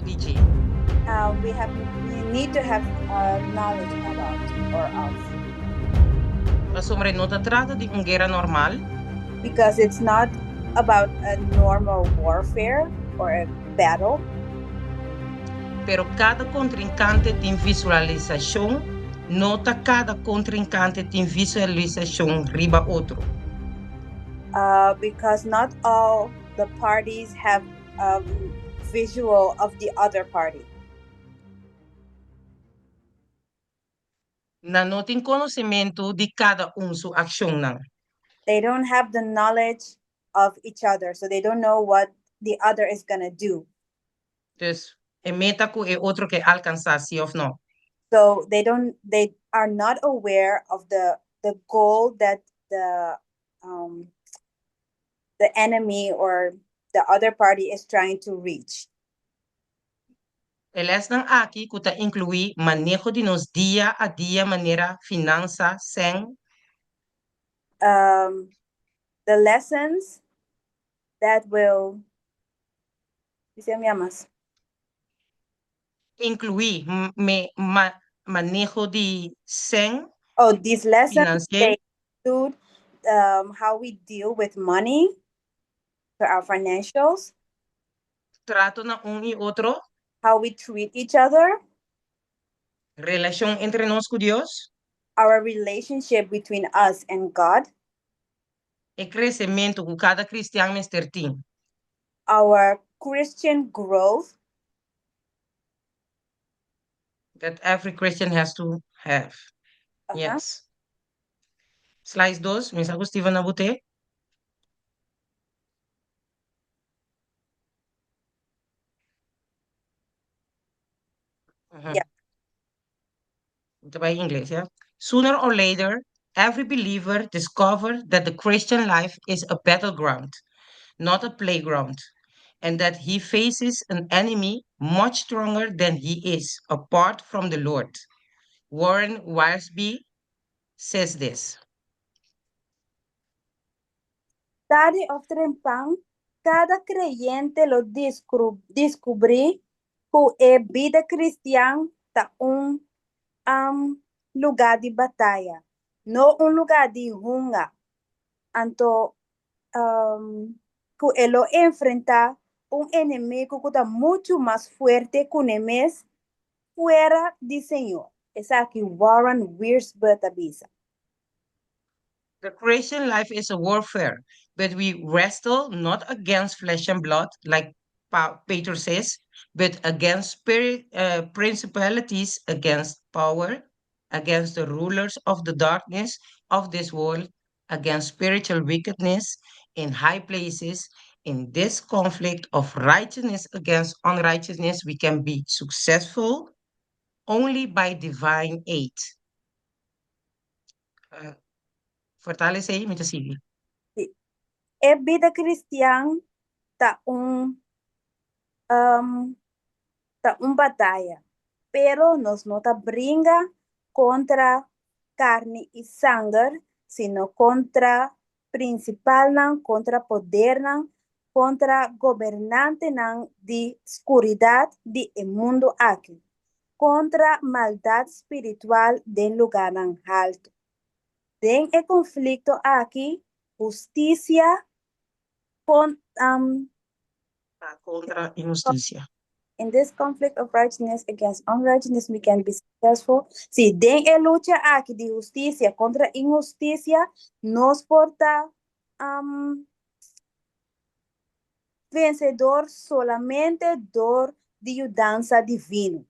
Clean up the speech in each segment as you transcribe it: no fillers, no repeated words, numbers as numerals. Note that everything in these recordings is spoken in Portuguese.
Dici. We need to have knowledge about or of, Mas somre nota trata di un guerra normal, because it's not about a normal warfare or a battle, pero cada contrincante tem visualização, nota cada contrincante tem visualização riba outro. because not all the parties have visual of the other party. Na não tem conhecimento de cada sua ação não. They don't have the knowledge of each other, so they don't know what the other is gonna do. Dus, e meta ku e outro que alcançar, sim ou não? So they are not aware of the goal that um, the enemy or the other party is trying to reach. Eles não aqui que tá incluir manejo de nos dia a dia maneira finança sem um, the lessons that will dice mi amas, incluir manejo de sem these lessons, financeiro, they include how we deal with money, for our financials, trato na e outro, how we treat each other, relação entre nós com Deus, our relationship between us and God, e crescimento que cada cristiano mister tem. our Christian growth That every Christian has to have. Yes. Slide 2, Miss Agustiva Nabute. Yeah. By English, yeah. Sooner or later, every believer discovers that the Christian life is a battleground, not a playground, and that he faces an enemy much stronger than he is apart from the Lord. Warren Wiersbe says this. Tarde o temprano, cada creyente lo descubrí que a vida cristiana está lugar de batalha, não um lugar de hunger. Então, que ele enfrenta inimigo que está muito mais forte que o inimigo fora do Senhor. Essa aqui Warren Wiersbe avisa. The Christian life is a warfare, but we wrestle not against flesh and blood, like Peter says, but against principalities, against power, against the rulers of the darkness of this world, against spiritual wickedness in high places. In this conflict of righteousness against unrighteousness, we can be successful only by divine aid. Fortalece aí, muita Silvia. A vida cristã está batalha, pero nos não tá brinca contra carne e sangue, sino contra principal não, contra poder não, contra governante não de escuridade de mundo aqui, contra maldade espiritual de lugar não alto. Den el conflicto aquí, justicia Contra injusticia. in this conflict of righteousness against unrighteousness, we can be successful. Si den el lucha aquí de justicia contra injusticia, nos porta vencedor solamente door de ayudanza divino.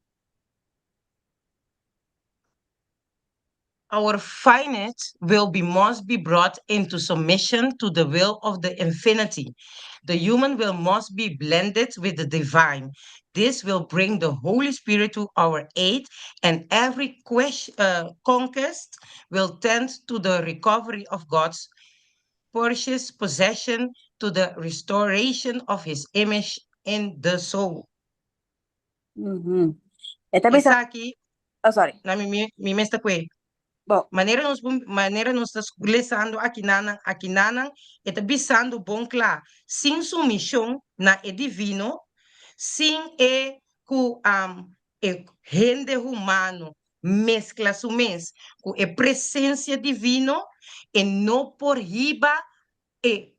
Our finite must be brought into submission to the will of the infinity. The human will must be blended with the divine. This will bring the Holy Spirit to our aid, and every conquest will tend to the recovery of God's precious possession, to the restoration of His image in the soul. Esta Isa aqui, sorry. na mi mesta kwe. Bom, Maneira nós estamos lesando aqui nanang, eta bisando bom claro, sem submissão na é divino, sem é ku e rende humano mescla su mes ku e presencia divino e no por riba e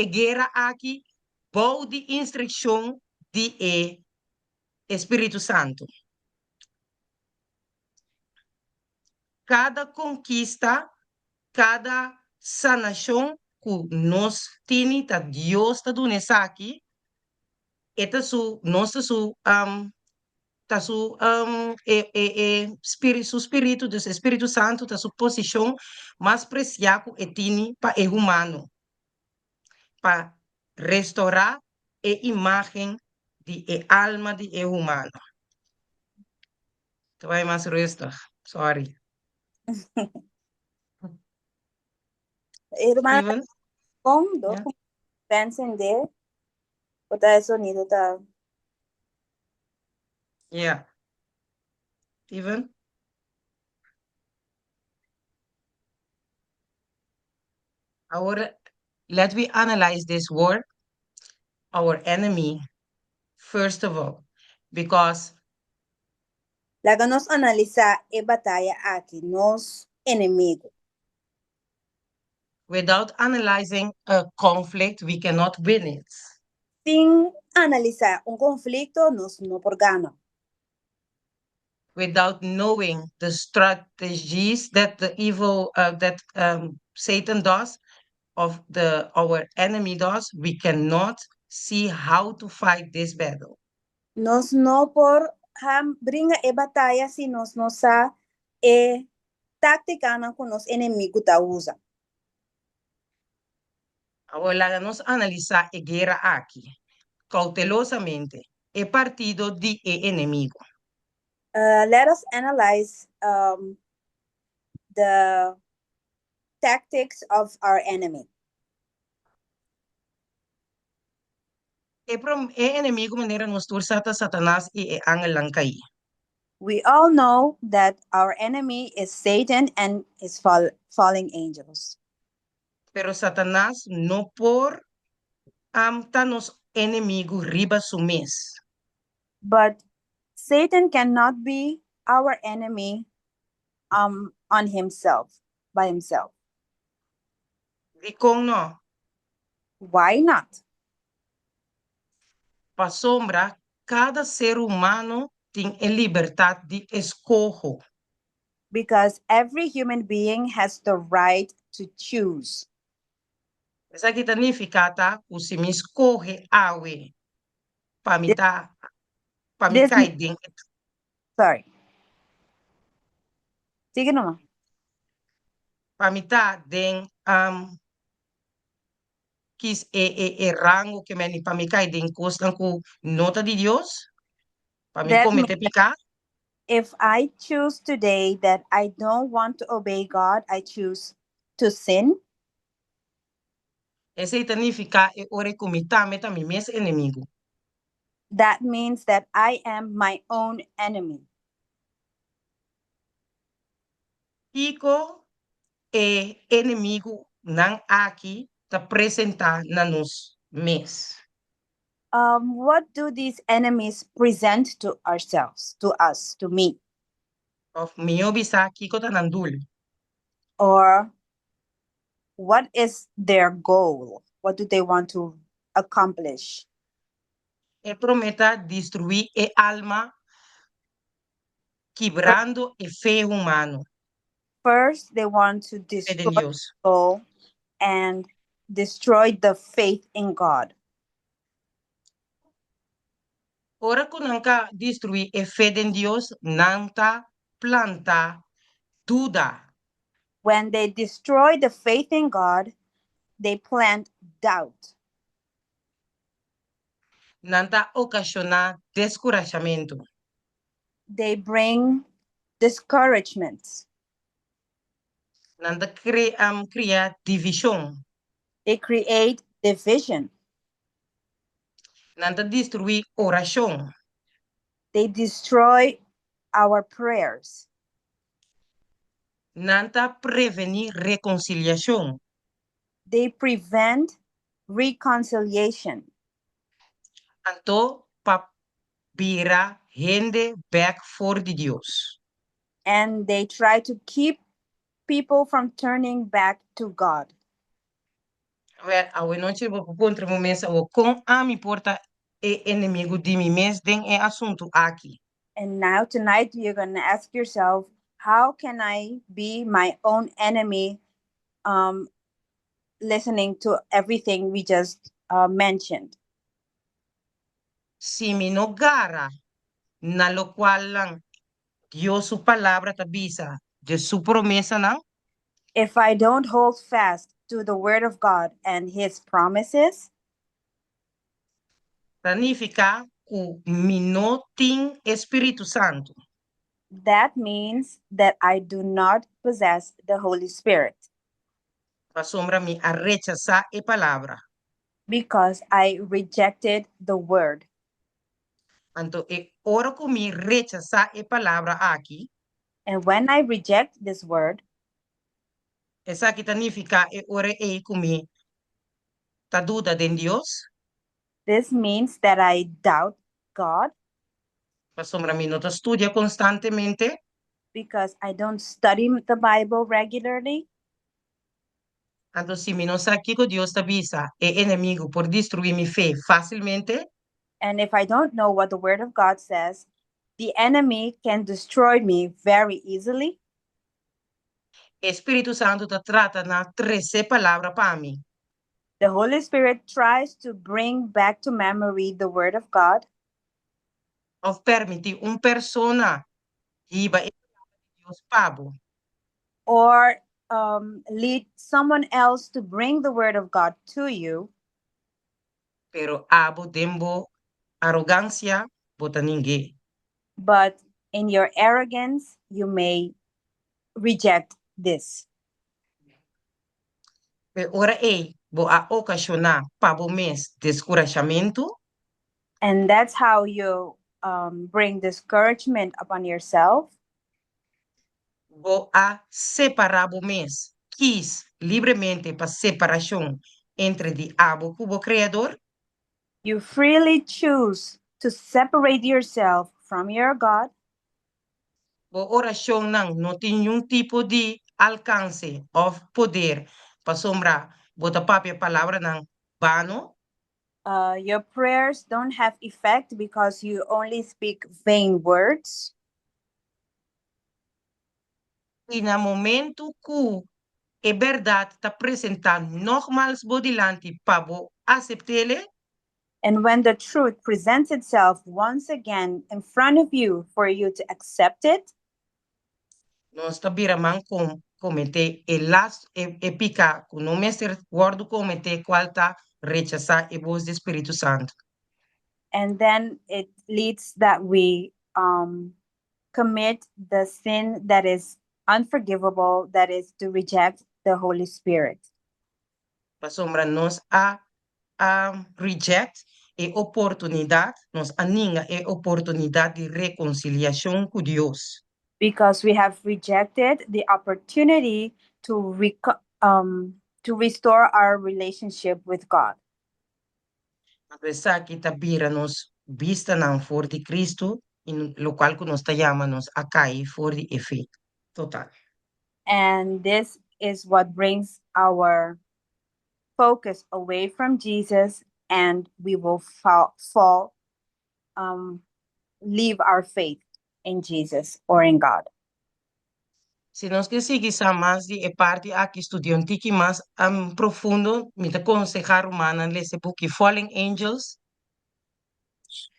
guerra aqui bom de instrução de Espírito Santo. Cada conquista, cada sanação que nós temos, que Deus está dando aqui, esta su nossa su tá su espírito, su espírito do Espírito Santo, tá sua posição mais preciada e tini para o humano, para restaurar a imagem de alma de humano. Tu vai mais rustig, sorry. Hermana, Steven? ¿cómo? Ja? Pensen de, o ta sonido ta. Ja. Steven? Ahora, let me analyze this word, our enemy, first of all, because Laga nos analiza e batalla aqui, nos inimigo. without analyzing a conflict, we cannot win it. Sin analisar un conflicto, nos no por gana. Without knowing the strategies that the evil, that Satan does, of our enemy does, we cannot see how to fight this battle. Nos no por bringa e batalla si nos no sa e táctica na con nos inimigo ta usa. Ahora nos analizar a guerra aqui, cautelosamente, e partido de enemigo. Let us analyze the tactics of our enemy. Enemigo maneira nos tursata Satanás e angel lang kai. We all know that our enemy is Satan and his falling angels. Pero Satanás no por tanos enemigo riba sumes. But Satan cannot be our enemy on himself, by himself. Di kong no, Why not? pa sombra, cada ser humano tem a liberdade de escolho. Because every human being has the right to choose. Essa aqui significa que se me escolhe awe, para me This, cair dentro, sorry. Sige naman. para me dentro quis rango que me para me cair dentro costa com nota de Deus, para me That cometer means pecar. if I choose today that I don't want to obey God, I choose to sin. Esse significa ore comita meta mi mes inimigo. That means that I am my own enemy. Pico inimigo não aqui te apresentar na nos mes. What do these enemies present to ourselves, to us, to me? Of mio bisa kiko tanandul. Or what is their goal? What do they want to accomplish? Prometa destruir alma, quebrando fe humano. First, they want to Fe de destroy Dios. the soul and destroy the faith in God. Ora que nunca destruir fe de Dios, nanta planta duda. When they destroy the faith in God, they plant doubt. Nanta ocasiona descorajamento. They bring discouragements. Nanta cria división. They create division. Nanta destruir oración. They destroy our prayers. Nanta prevenir reconciliación. They prevent reconciliation. Anto pa vira gente back voor die Dios. and they try to keep people from turning back to God. Well, a noche vou contra o mês o com a mi porta e inimigo de mi mês den e assunto aqui. And now tonight you're going to ask yourself, how can I be my own enemy, listening to everything we just mentioned? Si mi no gara na lo cual lang Dios su palabra tabisa de su promesa nang If I don't hold fast to the word of God and his promises, significa que mi no ting Espíritu Santo. that means that I do not possess the Holy Spirit Pa sombra mi a rechazar e palabra. because I rejected the word. Anto e oro que mi rechazar e palabra aqui, And when I reject this word, esa que significa e ore e kumi ta duda de Dios. this means that I doubt God Pa sombra mi no ta estudia constantemente. because I don't study the Bible regularly. Anto si mi no sa que Dios tabisa e enemigo por destruir mi fe fácilmente, And if I don't know what the word of God says, the enemy can destroy me very easily. Espíritu Santo ta trata na 13 palabra pa mi. The Holy Spirit tries to bring back to memory the word of God Of permiti un persona iba e Dios pabo. or lead someone else to bring the word of God to you. Pero abo dembo arrogancia bota ninguém. But in your arrogance, you may reject this. Pe ora e bo a ocasionar pabo mes descorajamento, And that's how you bring discouragement upon yourself. bo a separar bo mes quis livremente pa separação entre diabo cubo criador, You freely choose to separate yourself from your God, bo oração não tem nenhum tipo de alcance of poder pa sombra bota papia palavra não vano. your prayers don't have effect because you only speak vain words. E no momento que é verdade está apresentando nogmaals bodilante para bo aceitar, And when the truth presents itself once again in front of you for you to accept it, nós está biraman com cometer e las e pica com não mestre guardo cometer qual tá rechazar e voz do Espírito Santo. and then it leads that we commit the sin that is unforgivable, that is to reject the Holy Spirit. Para sombra nós a reject e oportunidade, nós aninga e oportunidade de reconciliação com Deus. Because we have rejected the opportunity to restore our relationship with God. Apesar que tá bira nos vista não for de Cristo, em lo qual que nós está chamando a cair for de efeito total. And this is what brings our focus away from Jesus, and we will leave our faith in Jesus or in God. Se nós que seguir mais de parte aqui estudante que mais profundo, me te aconselhar humana esse book Fallen Angels,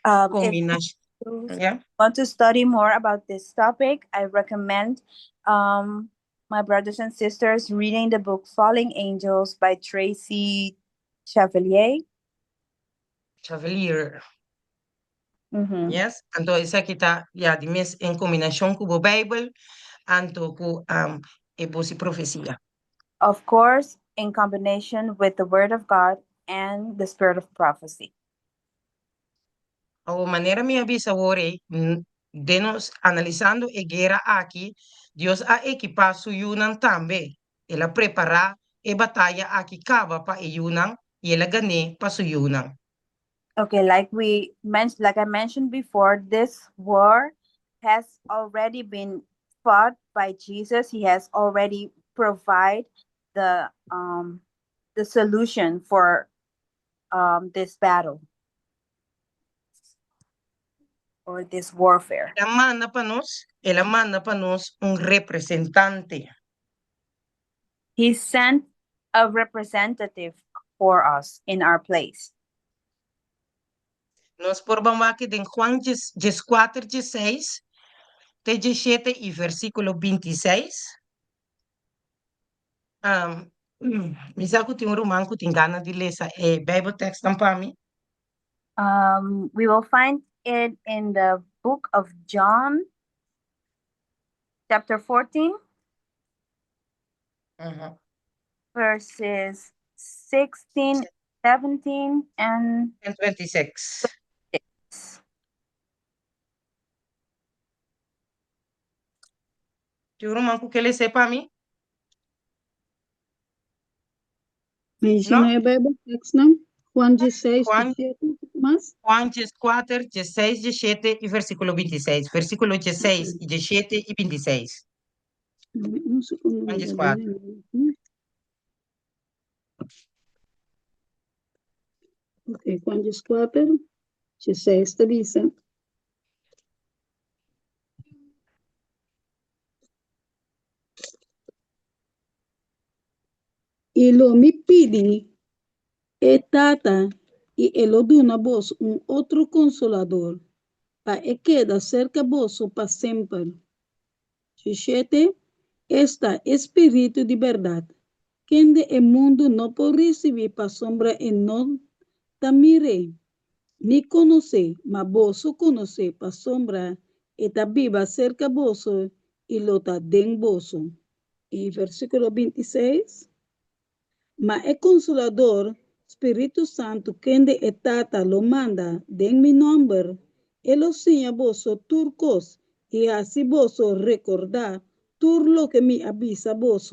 If combinação, you yeah? want to study more about this topic, I recommend my brothers and sisters reading the book Falling Angels by Tracy Chevalier. Chevalier, Mhm. yes? Então, essa aqui tá, yeah, de mes em combinação com o Bible, anto com e posi profecia. Of course, in combination with the Word of God and the Spirit of prophecy. A maneira me avisa ore, de nos analisando a guerra aqui, Deus a equipar su Yunan também. Ela prepara a batalha aqui cava para Yunan e ela ganha para su Yunan. Okay, like I mentioned before, this war has already been fought by Jesus. He has already provided the solution for this battle or this warfare. Ela manda para nós representante. He sent a representative for us in our place. Nós vamos aqui em Juan 4, 16, te 17 e versículo 26. Misako tem romano que tem gana de ler essa Bible text para mim. We will find it in the book of John, chapter 14, verses 16, 17, and 26. 6. Tem romano que ele sepa para mim? Mencionei a Bible text, não? Juan 16, Juan, 17, mas? Juan 4, 16, 17 e versículo 26. Versículo 16 e 17 e 26. Um segundo. Juan 4. Ok, Juan 4, 16 te dice. Y lo me pidi, tata, y el oduna vos un otro consolador, pa e queda cerca vos pa sempre. 17, esta espíritu de verdad, quien de el mundo no puede recibir pa sombra en no tamire, ni conoce, ma vos conoce pa sombra, eta viva cerca vos y lo ta den vos. Y versículo 26, ma el consolador, Espíritu Santo, quien de etata lo manda, den mi nombre, él os enseña vos turcos, y así vos recordar todo lo que me avisa vos.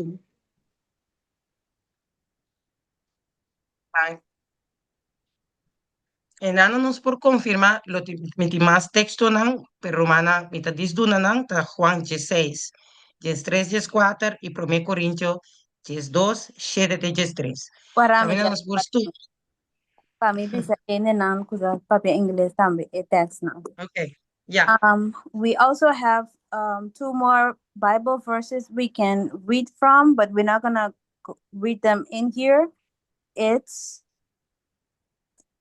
En ano nos por confirmar lo que más texto nan, pero romana mita disduna nan ta Juan 16, 13, 14 y 1 Corintios 2, 7 3. Para mí, También nos por stu. para mí bisa ini nan kusa papi English tambi text now. Okay. Yeah. We also have two more Bible verses we can read from, but we're not gonna read them in here. It's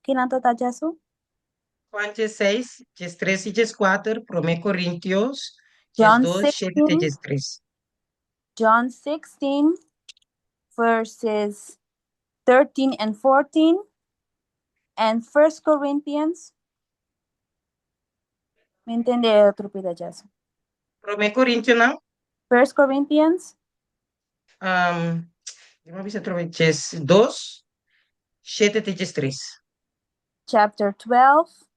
Kinanto Tajasu? Juan 16, 13 y 14, 1 Corintios John 2, 7 16, 3. John 16, verses 13 and 14, and 1 Corinthians. ¿Me entiende otro pedazo? 1 Corintios nan. 1 Corinthians. Yo me 2, 7 3. Chapter 12,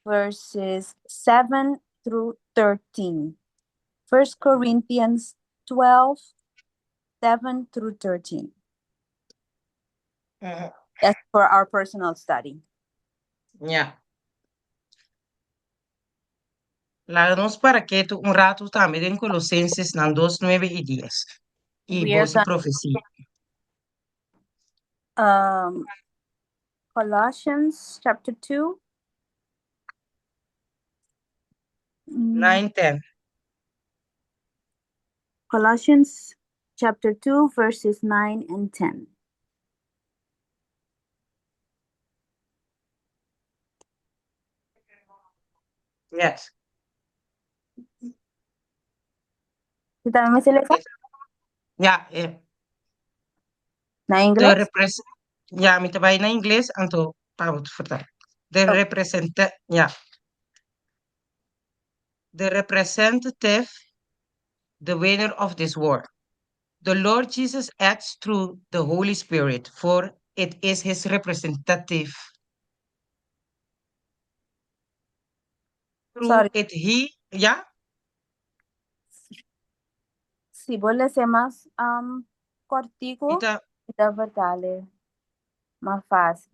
verses 7 through 13. 1 Corinthians 12, 7 through 13. That's for our personal study. Yeah. Láganos para que un rato también en Colosenses 2, 9 y 10. Y We are voz y profecía. Colossians chapter 2. 9, 10. Colossians chapter 2, verses 9 and 10. Yes. ¿Tú también me selectas? Ya, ¿Na de inglés? ja, met de in Engels en to te vertellen. The The representative, the winner of this war. The Lord Jesus acts through the Holy Spirit, for it is his representative. Through Sorry. it he, yeah? Si vos le haces más cortico, Ita, ita vertale más fácil.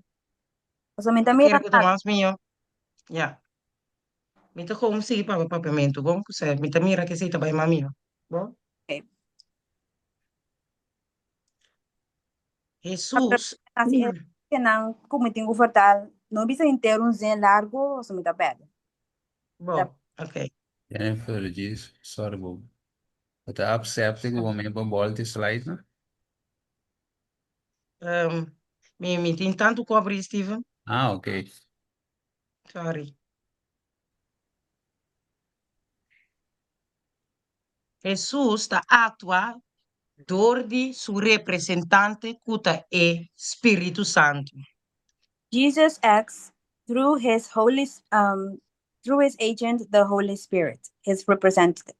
So, minta Eu mira quero que Tomás mío. Ya. Mita como sige pa papamento. Bom, você mita mira que se tá bem mamio. Bom, okay. Jesus. Assim, que não comiting confortável, não precisa inteiro um zen largo, so minta pede. Bom, ok. Jennifer diz, sorry, Bob. Het accepting om een bal te sluiten. Me tem tanto cobre, Steven. Ah, oké. Sorry. Jesus está atua door di su representante kuta e Spiritu Santo. Jesus acts through his through his agent, the Holy Spirit, his representative.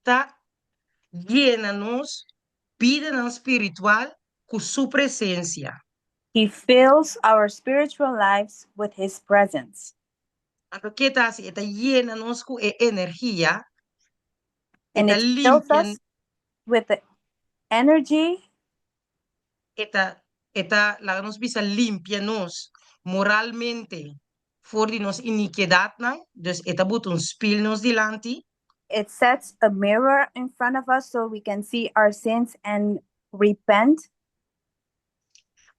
Tá llena-nos, vida espiritual, com sua presença. He fills our spiritual lives with his presence. Então, que tá assim, está llena-nos com energia, And está it fills limpia, us with the energy, la nos bisa limpia-nos moralmente, voor die nos iniquidad, dus eta but un spil nos dilanti, it sets a mirror in front of us so we can see our sins and repent.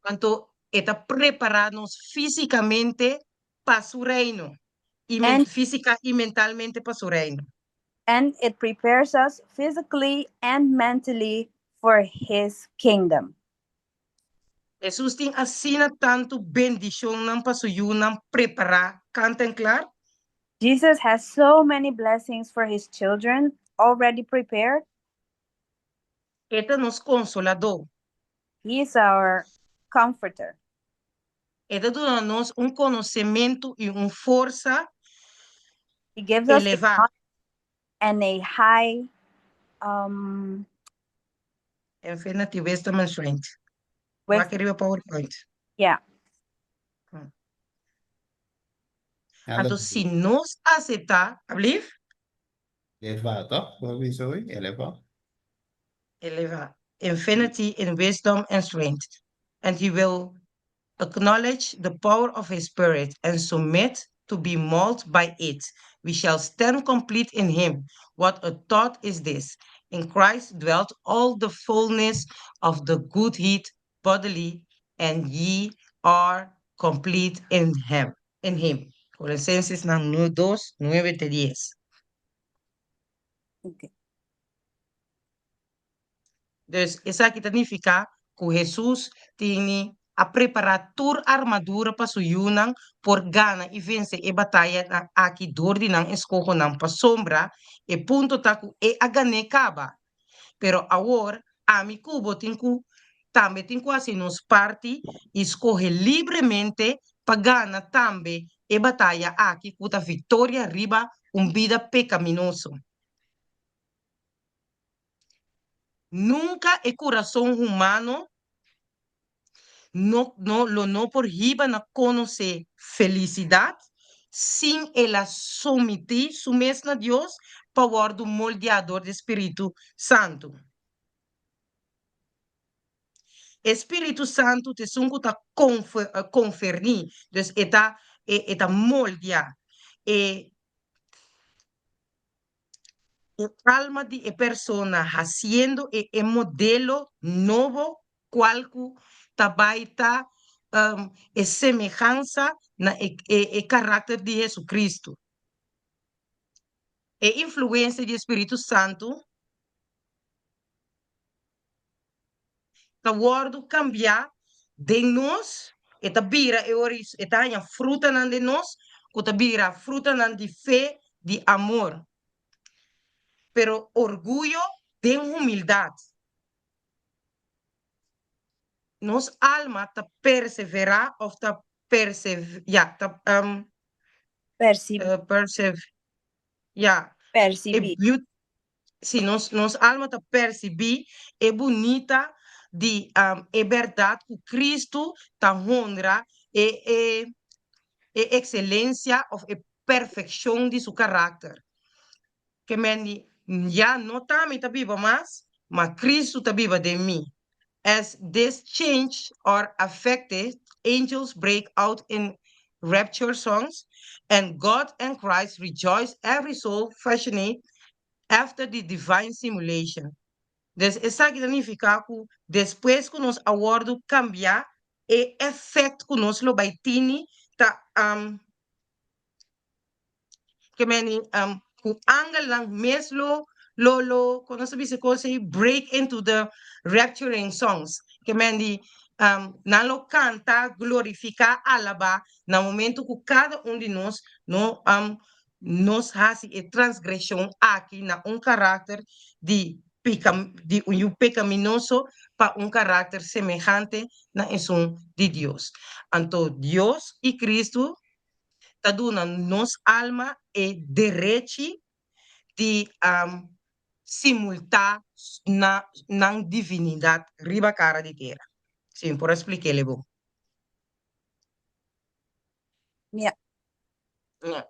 quanto eta prepara-nos fisicamente para su reino, And- física y mentalmente para su reino. And it prepares us physically and mentally for his kingdom. Jesus tem assina tanto bendição não para su não preparar, canten claro? Jesus has so many blessings for his children already prepared. Eta nos consolador. He is our comforter. Eta dá-nos conhecimento e força He gives us elevada. knowledge and a high Infinity wisdom and strength. with, Waar krijg je PowerPoint? yeah. Então, se nós aceitar, alsjeblieft, Eleva, toch? Wat is zo? Eleva. eleva, infinity in wisdom and strength. And he will acknowledge the power of his spirit and submit to be molded by it. We shall stand complete in him. What a thought is this! In Christ dwelt all the fullness of the Godhead bodily, and ye are complete in him. In him. Colosenses 2, 9-10. Okay. Dus isso aqui significa que Jesus tem a preparar toda a armadura para o Yunan por ganhar e vencer a batalha aqui dor de não escolher não para sombra e ponto tá que é a ganhar acaba. Pero agora a mi cubo tem que também tem que assim nos parte escolher livremente para ganhar também a batalha aqui com a vitória riba vida pecaminoso. Nunca el corazón humano no por riba no conoce felicidad sin el someter su mesmo a Dios para o moldeador do Espírito Santo. Espírito Santo te sungo ta conferir, dus eta moldear. Alma de persona haciendo modelo novo qualco tabaita semejanza na carácter de Jesucristo. Influência do Espírito Santo tá word cambiar de nós eta bira oris eta a fruta nan de nós que bira fruta nan de fé de amor pero orgullo de humildade. Nos alma ta persevera of ta Percibir. Se nos alma ta percebi é bonita de é verdade que Cristo ta honra é excelência of é perfeição de seu caráter. Que men já não tá me tá viva mas Cristo tá viva de mim. As this change or affected, angels break out in rapture songs, and God and Christ rejoice every soul fashioned after the divine simulation. Dus isso significa que depois que nós awardo cambia, e efeito que nós lo baitini, tá, que meni, ku angle lang meslo, lolo, quando se dice cosa, break into the rapturing songs, que meni, nalo canta, glorifica, alaba, na momento que cada de nós, no, nos hace a transgressão aqui na caráter de de pecaminoso para caráter semejante na eso de Dios. Então, Dios e Cristo ta duna nos alma e derecho de simultar na divinidade riba cara de terra. Sim, por explicar-lhe bom. Yeah. Yeah.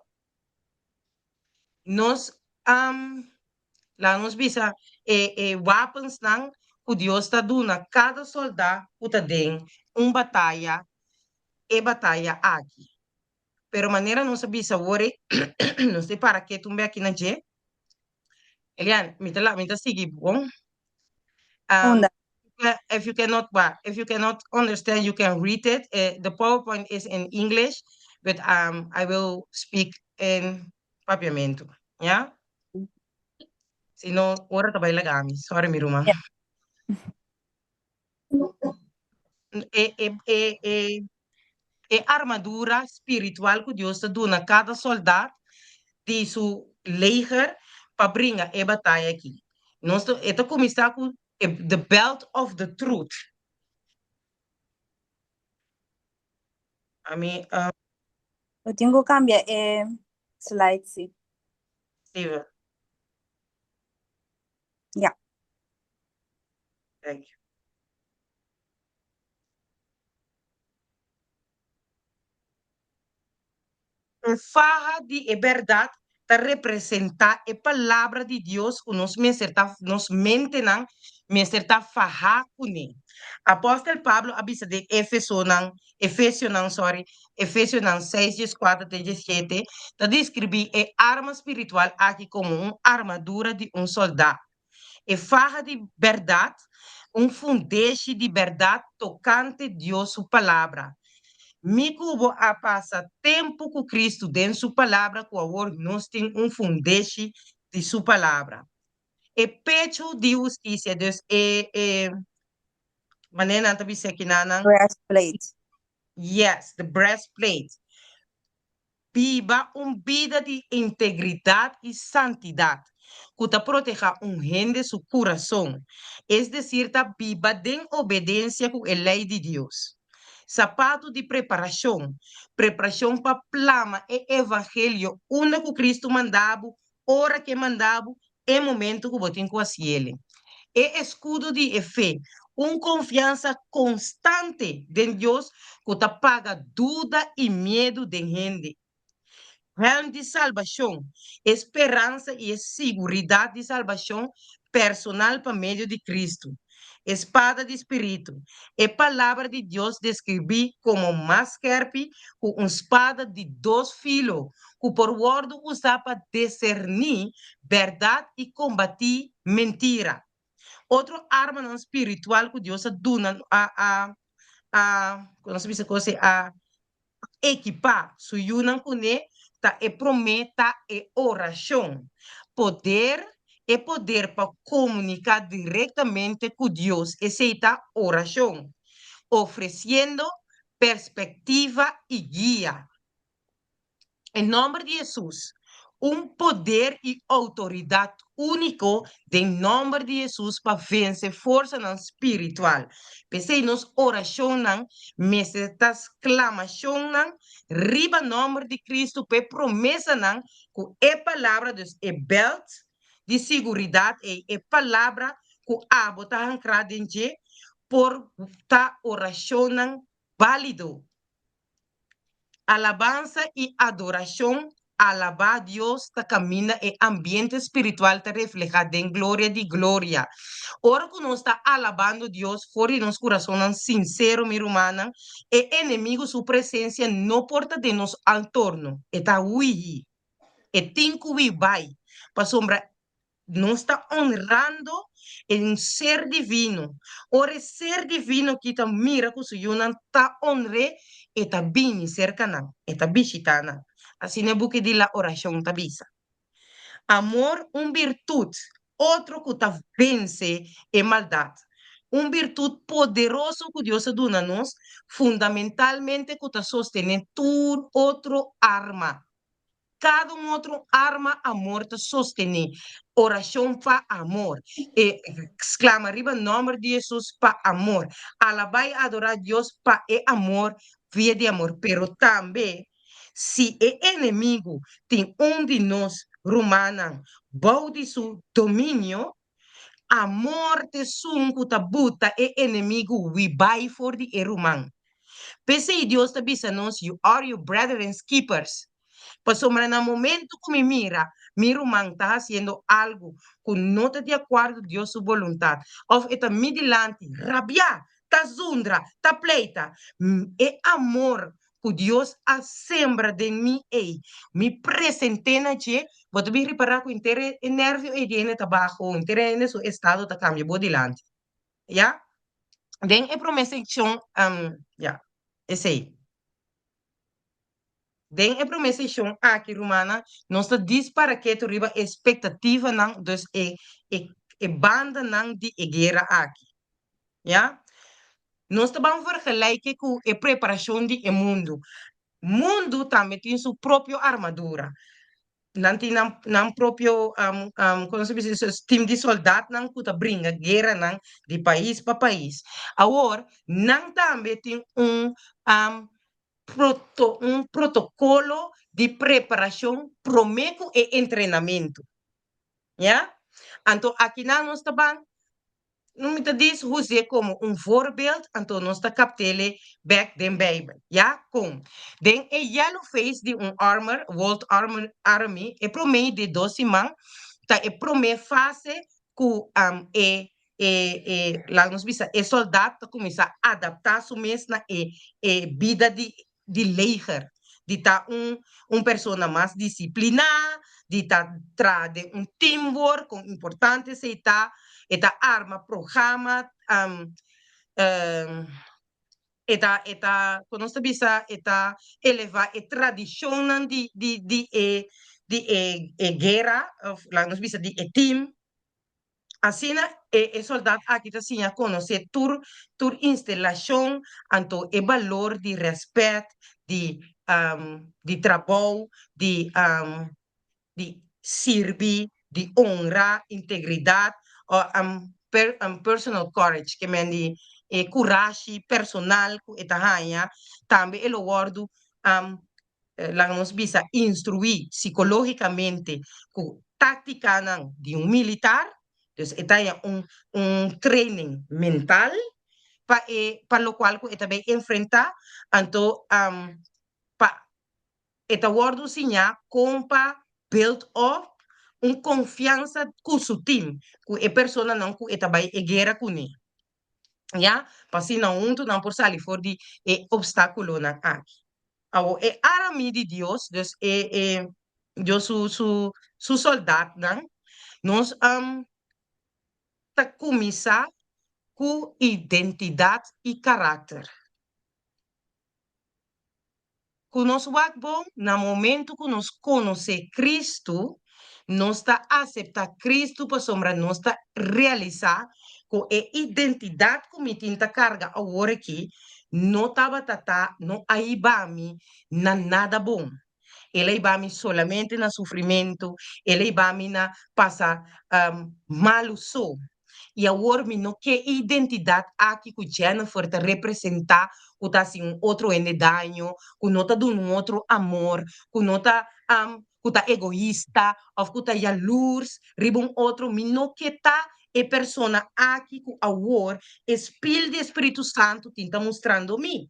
Nos lá nos bisa wapens nang o Dios ta duna cada soldado uta den batalha batalha aqui. Pero maneira não sabia sabore, não sei para que tumbe aqui na je. Elian, me tá seguir bom. Onda. If you cannot understand, you can read it. The PowerPoint is in English, but I will speak in papiamento. Yeah? Si no, ora tabay lagami. Sorry, mi ruma. Yeah. Armadura espiritual que Deus está dando a cada soldado de seu leger para brincar a batalha aqui. Nós está começar com the belt of the truth. I mean, Eu tenho que cambiar slide, sim. Steven. Yeah. Thank you. Faja de verdade ta representa a palavra de Deus que nos mentenan meserta faja kuni. Apóstolo Pablo avisa de Efesios 6, 4 17, ta descreve a arma espiritual aqui como uma armadura de soldado. E faja de verdade, fundeixe de verdade tocante Deus sua palavra. Mi cubo a passa tempo com Cristo dentro sua palavra, com agora nós temos fundeixe de sua palavra. E pecho de justiça, dus maneira não tabi aqui Breastplate. yes, the breastplate. Viva vida de integridade e santidade, que te proteja gente su coração. Es decir, ta viva de obediencia con a lei de Deus. Sapato de preparação para plama e evangelho, único Cristo mandava, hora que mandava, e momento que botem com a cielo. E escudo de fé, confiança constante em Deus que te paga dúvida e medo de gente. Helm de salvação, esperança e segurança de salvação personal por meio de Cristo. Espada de Espírito. A palavra de Deus descreve como mais querpe com uma espada de 2 filos, que por word usa para discernir verdade e combater mentira. Outra arma não espiritual que Deus dá como se diz a equipar, su yunan kune ta prometa oração. Poder para comunicar diretamente com Deus. Essa oração, oferecendo perspectiva e guia. Em nome de Jesus, poder e autoridade único em nome de Jesus para vencer força espiritual. Pensei nos oração, mesetas clamação, riba nome de Cristo, pe promessa, com a palavra dos belt de segurança e a palavra que abota ancrada em por ta oração válido. Alabança e adoração alabar a Dios, ta camina e ambiente espiritual te refleja en gloria de gloria. Ora que nós está alabando Deus, fora de nosso coração sincero, mi humana, e inimigo sua presença não porta de nos al torno. Eta ui, e tinku wi vai. Pa sombra, não está honrando um ser divino. Ora, ser divino que está mira que o Yunan está honre e está bem cerca, está visitando. Assim é buque de la oração tabisa. Amor, virtude. Outro que tá vence é maldade. Virtude poderoso que Deus dá a nós, fundamentalmente que está sustentando tudo outro arma. Cada outro arma, amor te sostener. Oração para amor. E exclama arriba nome de Jesus para amor. Alabai adorar Deus para amor, via de amor. Pero também, se é inimigo tem de nós, romana, bau de seu domínio, amor te sunku tabuta inimigo, we buy for the romano. Pese e Deus te bisa nós, you are your brethren's keepers. Pasomra na momento que me mira, mi irmão está fazendo algo que não está de acordo com Deus sua vontade. Ou está me dilante, rabia, está zundra, está pleita. É amor que Deus a sembra de mim, me presente na je, vou me reparar que o inteiro nervio e de está baixo, o inteiro em seu estado está cambia, vou dilante. Já? Den é promessa que já, esse aí. Den é promessa aqui, Romana, nós diz para que tu riba expectativa não, dus e banda não de guerra aqui, ja? Nós vamos vergelijken com a preparação de mundo. Mundo também tem sua própria armadura. Não tem não próprio, como se diz, time de soldados não que brinca guerra não de país para país. Agora, não também tem protocolo de preparação, prometo e treinamento. Ja? Então, aqui nós estamos, não me diz José como voorbeeld, então nós estamos captando back den Bijbel. Ja? Com. Den yellow face de armor, World Armor Army, e prometo de 12 man, tá e prometo fase que lá nos bisa e soldado começa a adaptar su mesma vida de leger, de tá persona mais disciplinada, de tá de teamwork com importante se tá arma programa quando se bisa elevar a tradição de guerra, lá nos bisa de team. Assim, o soldado aqui assim a conhecer tur instalação, então o valor de respeito, de trabalho, de servir, de honra, integridade, personal courage, que men de coragem personal, também ele guardo lá nos bisa instruir psicologicamente com tática de militar. Dus ita ya training mental para lo cual ita be enfrenta anto pa ita wordo sinya compa build up confiança com su team com persona não com ita vai guerra com ni ya pasi não não por salir for di obstáculo na aqui ao arami de Deus dus Deus su soldado não nós começar com identidade e caráter. Com nosso bom, no momento que nós conhecemos Cristo, nós está aceitar Cristo para sombra, nós está realizar com a identidade que me tinta carga agora aqui, não estava não aí bami na nada bom. Ele vai solamente na sofrimento, ele vai na passar mal só. E agora, não que identidade aqui que Jennifer te representar, que está assim outro daño, que não está dando outro amor, que não está egoísta, ou que está jaloers, riba outro, não que está a persona aqui que agora, Espírito do Espírito Santo, está mostrando a mim.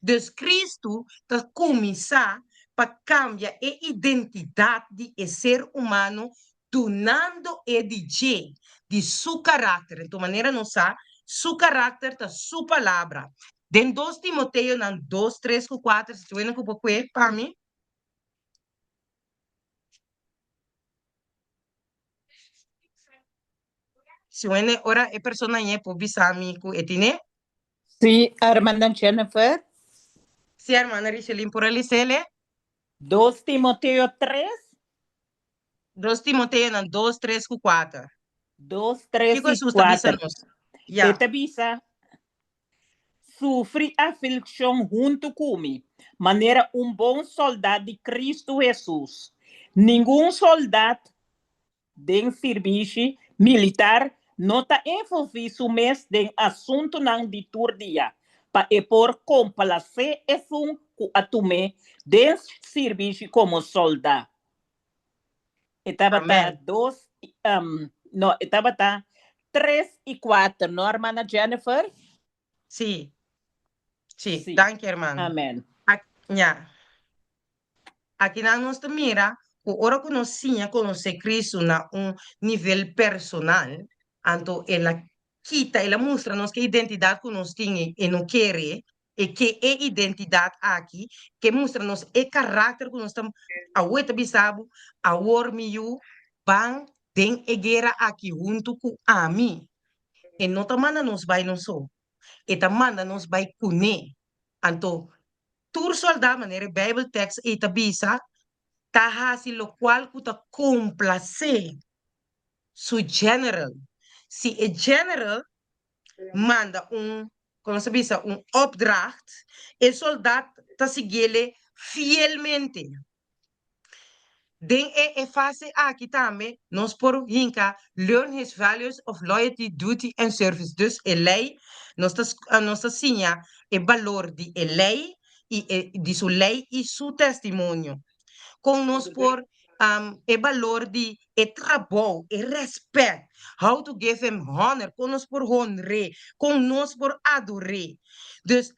Dus Cristo está começar para cambiar a identidade de ser humano, donando a DJ de seu caráter. Então, maneira não sabe, seu caráter da sua palavra. Den 2 Timoteo, nan 2, 3, 4, se tu ainda com pouco para mim. Se ainda, ora, a pessoa é por bisa mi ku etine. Sí, hermana Jennifer. Se a irmã Richelin por ali sele. 2 Timoteo 3, 2 Timoteo, nan 2, 3, 4. 2, 3 Que y coisa bisa 4. nos? Ya. Esta visa sufre aflição junto comigo, maneira bom soldado de Cristo Jesus. Nenhum soldado de serviço militar não está envolvido mesmo em assunto não de turdia, para por complacer e fun a tomar de serviço como soldado. Estava Amém. não, estava 3 e 4, não, irmã Jennifer? Sim. Sim, Sim. danke, irmão. Amém. Ya. Aqui na nossa mira, o ora conhecer Cristo na nível personal, então ela ela mostra-nos que identidade que nós temos e não quer, e que é identidade aqui, que mostra-nos o caráter que nós estamos a oito bisabo, a ormiu, bang, tem a guerra aqui junto com a mim. E não tá manda nos vai não só, e tá manda nos vai cune. Então, tur soldado maneira Bible text e tabisa, tahasi lo qual kuta complace su general. Si e general manda como se dice, opdracht, el soldado ta sigele fielmente. Den e fase aqui também, nós por hinka, learn his values of loyalty, duty and service. Dus e lei, nós ta sinha e valor de e lei, de sua lei e seu testemunho. Com nós por e valor de e trabalho, e respeito. How to give him honor, com nós por honrar, com nós por adorar. Dus,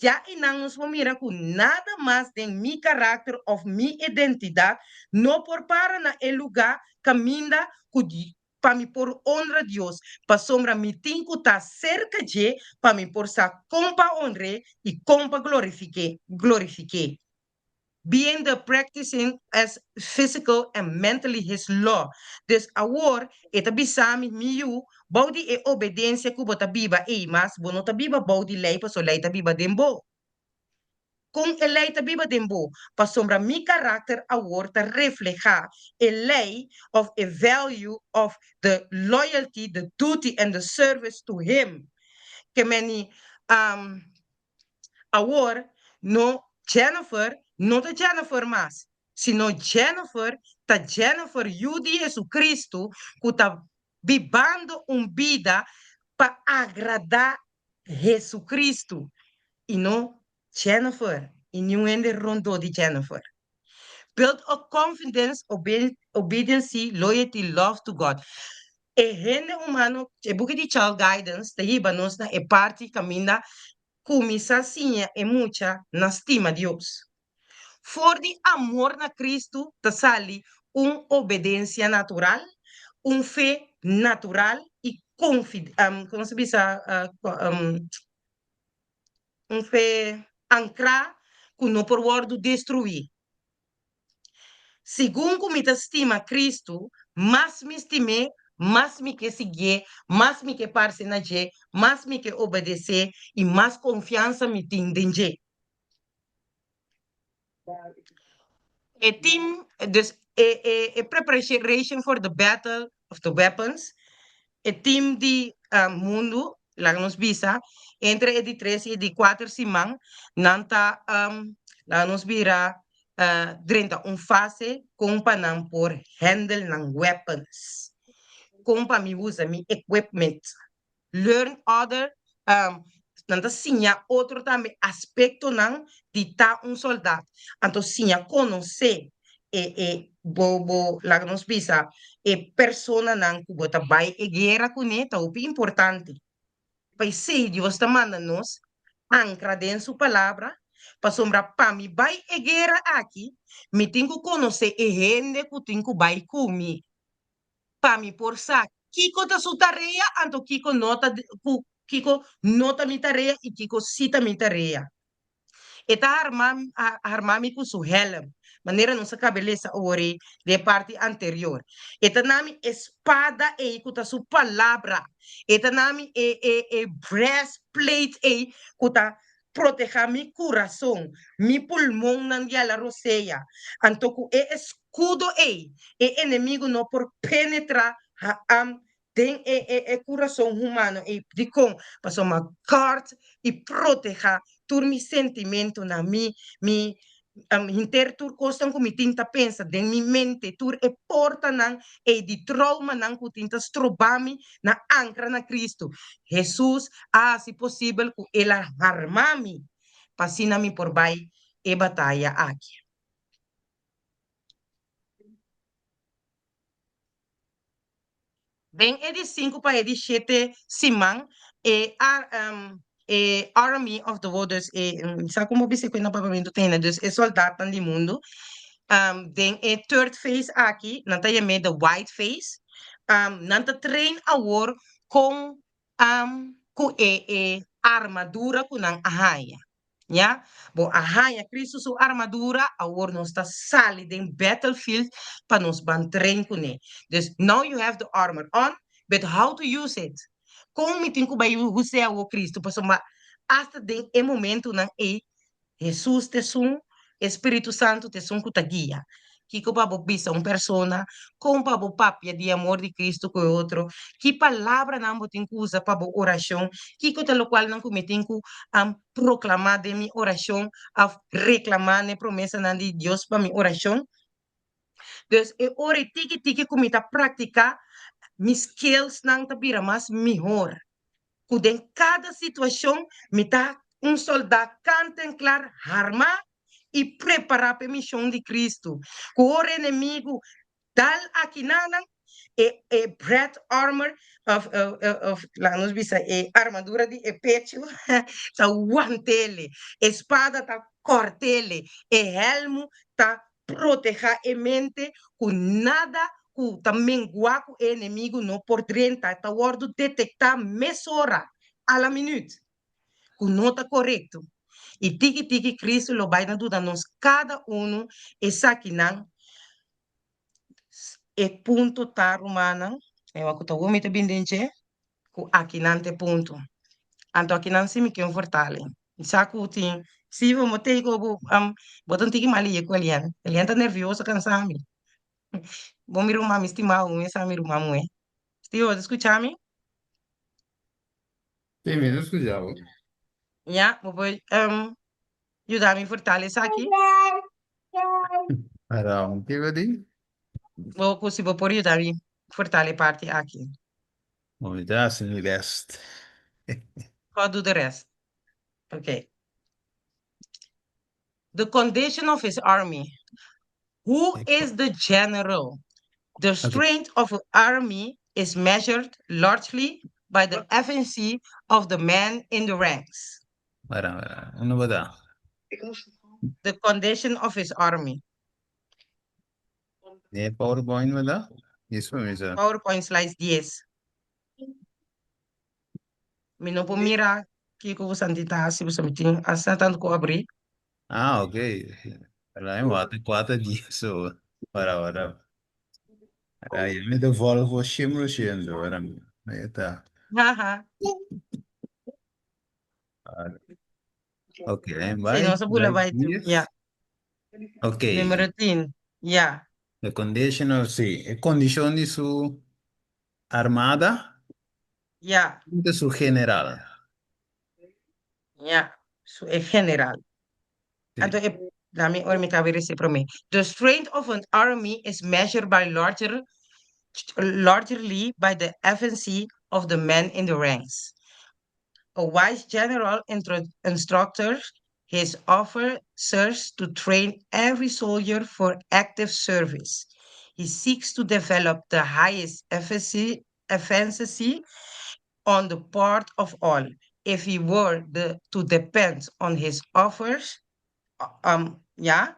já e não nos mira com nada mais de mi caráter ou mi identidade, não por para na el lugar caminha para me por honra a Deus, para sombra me tinco tá cerca de, para me por sa compa honre e compa glorifique. Being the practicing as physical and mentally his law. Dus awor, eta bisami miu, baudi e obediência que bota biba e mas, bono ta biba baudi lei pa so lei ta biba dembo. Com a lei ta biba dembo, pa sombra mi carácter awor ta refleja a lei of a value of the loyalty, the duty and the service to him. Que meni awor no Jennifer, não tá Jennifer mais, sino Jennifer, tá Jennifer, Judy Jesucristo, que tá vivendo vida para agradar Jesucristo, e não Jennifer, e não é rondo de Jennifer. Build a confidence, obedience, loyalty, love to God. E gente humano, e book de child guidance, te iba nos na e parte caminha, começa assim, é muita na estima de Deus. For de amor na Cristo, te sale obediência natural, fé natural e como se diz, fé ancrar que não por word destruir. Segundo como te estima Cristo, mais me estimei, mais me que seguir, mais me que parcenar, mais me que obedecer e mais confiança me tem dentro. A team, dus a preparation for the battle of the weapons, a team di mundo, lang nos bisa, entre e di 3 e di 4 simang, nanta lang nos bira, drenta fase, kumpa nang por handle ng weapons. Kumpa mi usa mi equipment. Learn other, nanta sinya outro também aspecto ng de tá soldado. Então, sinya conhecer bobo lá nos bisa persona nang kubota bay e guerra com neta o importante. Pai sei Deus está manda nos ancra dentro sua palavra para sombra para mi vai e guerra aqui, me tenho que conhecer e gente que tenho que vai comigo. Para mi por sa, Kiko ta su tarea, anto Kiko nota, Kiko nota mi tarea e Kiko cita mi tarea. Eta armami com su helm, maneira nossa cabeça ori de parte anterior. Eta nami espada e kuta su palavra. Eta nami e breastplate e kuta proteger mi coração, mi pulmão nandiala roseia. Antoku e escudo e inimigo não por penetrar tem coração humano e de com passou uma guard e proteger tur mi sentimento na mi inter tur costan com mi tinta pensa den mi mente tur e porta nan e di trauma nan ku tinta strobami na ancra na Cristo. Jesus, se possível ku ela armami pasina mi por bai e batalha aqui. Den edi 5 para edi 7 Simang Army of the World, dus sa como bisa ko na papamento tena, dus soldado do mundo. Den third phase aqui, nanta yame the white phase. Nanta train awor com armadura kunang ahaya. Ja, bo ahaya Cristo su armadura awor nos ta sali den battlefield pa nos ban train kune. Dus now you have the armor on, but how to use it? Como me tenho que usar o Cristo, para somar hasta den e momento nan Jesus te sun, Espírito Santo te sun kuta guia. Kiko pabo bisa persona com pabo papia de amor de Cristo com outro, que palavra não botin usa pabo oração, kiko telo qual não cometem ku proclamar de mi oração, a reclamar ne promessa nan de Deus para mi oração. Dus ore tiki comita praticar mis skills nang tabira mas melhor. Em cada situação, me tá soldado contemplar arma e preparar para a missão de Cristo. O inimigo tal aqui nada breath armor lá nos bisa armadura de pecho tá guantele, espada tá cortele, helmo tá proteger a mente com nada também guaco inimigo não por 30, tá ordo detectar mesora a la minuto, com nota correto. E tiki Cristo lo vai na duda nos cada saquinan ponto tá romana, eu acuta o homem te bindenche, com akinante ponto. Anto akinan si mi que fortale. Saco tin, se vamos ter como botan tiki mali com elian. Elian tá nervioso cansado. Bom mi rumam estimado, essa mi rumam é. Steve, escuchame? Sì, mi scusavo. Ja, vou ajudar me fortalecer aqui. Era un che vedi? Vou conseguir por ajudar me fortalecer parte aqui. Unità Celeste. How do the rest? Okay. The condition of his army. Who is the general? The strength of an army is measured largely by the efficiency of the men in the ranks. Uno vada. The condition of his army. PowerPoint vada? Isso mesmo. PowerPoint slides 10. Mi não vou mirar que você está se você me tem tanto que abrir. Ah, ok. Allora, guarda, 4 so. Ora. Allora, io mi devolvo scendo, ora. Tá. Haha. Ok, Sim, vai. nossa bula vai. Yes. Yeah. Ok. Número 10. Yeah. The conditional, sì. E condizioni su armada Yeah. e su generale. Yeah. So, in general. Sì. Então, ora me cabe esse para mim. The strength of an army is measured by largely by the efficiency of the men in the ranks. A wise general instructor his officers to train every soldier for active service. He seeks to develop the highest efficiency on the part of all. If he were to depend on his offers, yeah,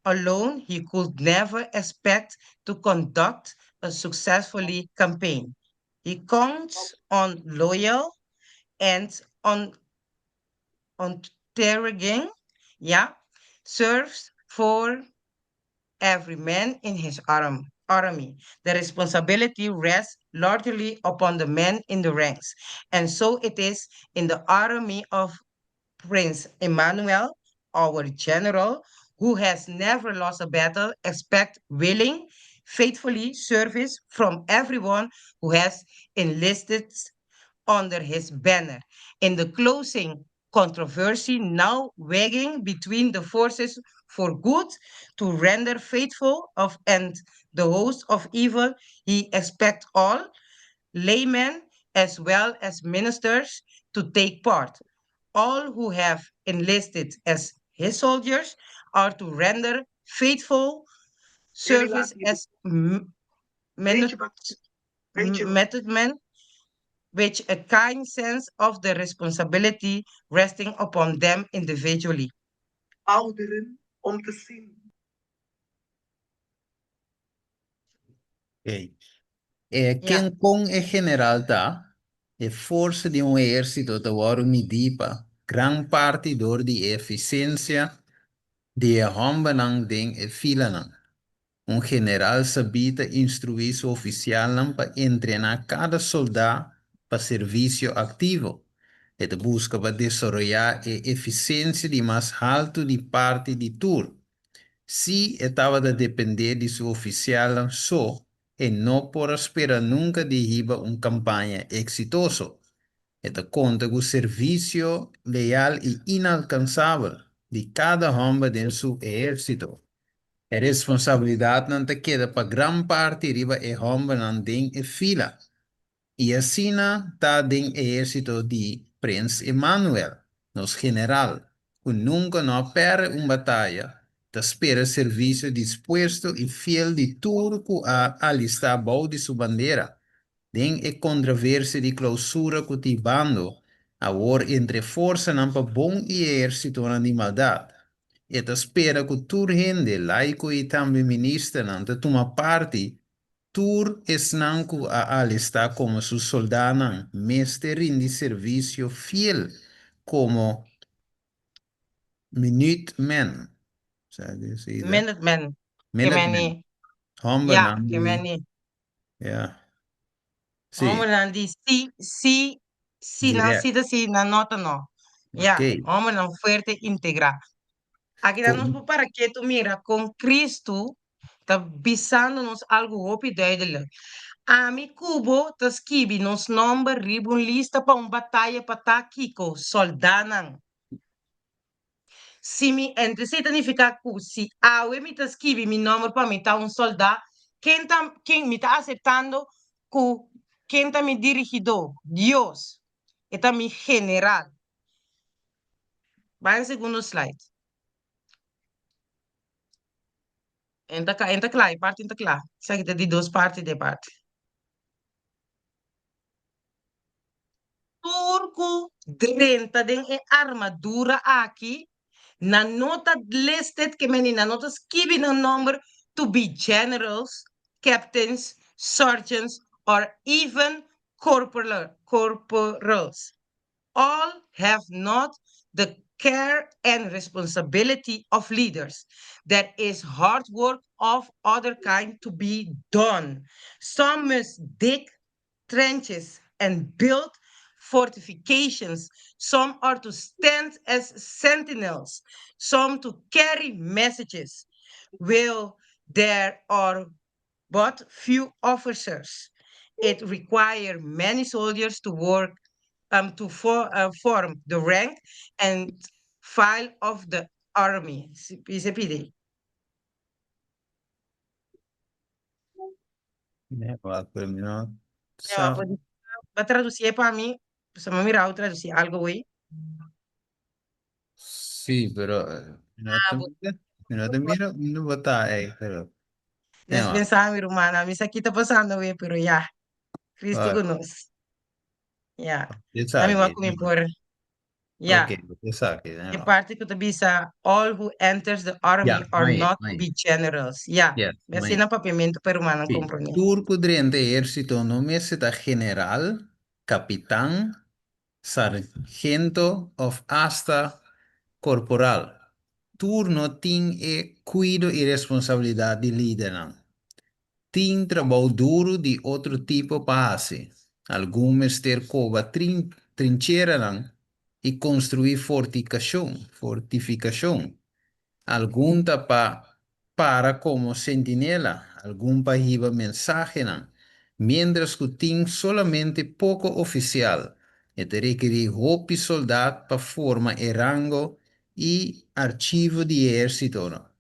alone, he could never expect to conduct a successfully campaign. He counts on loyal and on terrain, yeah, serves for every man in his army. The responsibility rests largely upon the men in the ranks. And so it is in the army of Prince Emmanuel, our general, who has never lost a battle, expect willing, faithfully service from everyone who has enlisted under his banner. In the closing controversy now weighing between the forces for good to render faithful of and the host of evil, he expects all, laymen as well as ministers, to take part. All who have enlisted as his soldiers are to render faithful service as method men with a kind sense of the responsibility resting upon them individually. Ok. Yeah, Quem com é general tá, é força de um exército da war medipa, gran parte door de eficiência de homem den e fila. Um general sabita instruir seu oficial para treinar cada soldado para serviço ativo. Ele busca para desenvolver a eficiência de mais alto de parte de tudo. Se estava a depender de seu oficial só, e não por esperar nunca de riba uma campanha exitosa. Ele conta com o serviço leal e inalcançável de cada homem de seu exército. A responsabilidade não te queda para gran parte riba e homem não tem e fila. E assim está den exército de Prince Emmanuel, nosso general, que nunca não perde uma batalha, te espera serviço disposto e fiel de tudo que alista a de sua bandeira. Den e controvérsia de clausura cultivando a war entre força nampa bom e exército na de maldade. E te espera que tur gente, laico e também ministra, não te toma parte tur esnanku a alistar como su soldado, mestre de serviço fiel como Minutemen. Sabe assim, né? Minutemen, Minutemen. Kemeni, Homem yeah, não de, Kemeni. yeah. Homo Sim, nan di si nan direto. sida si na nota no. Ok. Yeah, homo nan fuerte integra. Aqui nós Com, para que tu mira com Cristo tá bisando-nos algo opi duidelijk. Ami Kubo tá skibi nos nombre ribun lista para batalha para tá kiko soldanan. Se me entre significa que se awe me tá skibi mi nome para me tá soldado, quem me tá aceitando que quem tá me dirigido, Deus, é mi general. Vai em segundo slide. Entra claro, parte entra claro. Segue de duas partes de parte. Turco drenta den e armadura aqui na nota listed que menina nota skibi no number to be generals, captains, sergeants, or even corporals. All have not the care and responsibility of leaders. There is hard work of other kind to be done. Some must dig trenches and build fortifications. Some are to stand as sentinels, some to carry messages. Will there are but few officers. It requires many soldiers to work form the rank and file of the army. CPD. né, terminou. Ya, Sa, pues, va a traducir para mí, pues me ha mirado traducir algo, güey. sí, pero no Ah, te pues, mira, no te mira, no bota ahí, pero, es no, pensar, mi hermana, a mí se aquí está pasando, güey, pero ya, Cristo ah, conoce. Ya, ya a mí va a sabe, comer por. Yeah. Okay, exactly. E parte que bisa all who enters the army Yeah, are may, not to may. be generals. Yeah. Yes, Assim may. na papiamento peruano Sí. compreende. Turco durante ejército no me será general, capitán, sargento of hasta corporal. Turno tiene cuido y responsabilidad de liderar. Tiene trabajo duro de otro tipo para hacer. Algún mester cova trinchera y construir fortificación. Algún tapa para como sentinela, algún para llevar mensaje, mientras que tiene solamente poco oficial, y te requiere hopi soldado para forma el rango y archivo de ejército.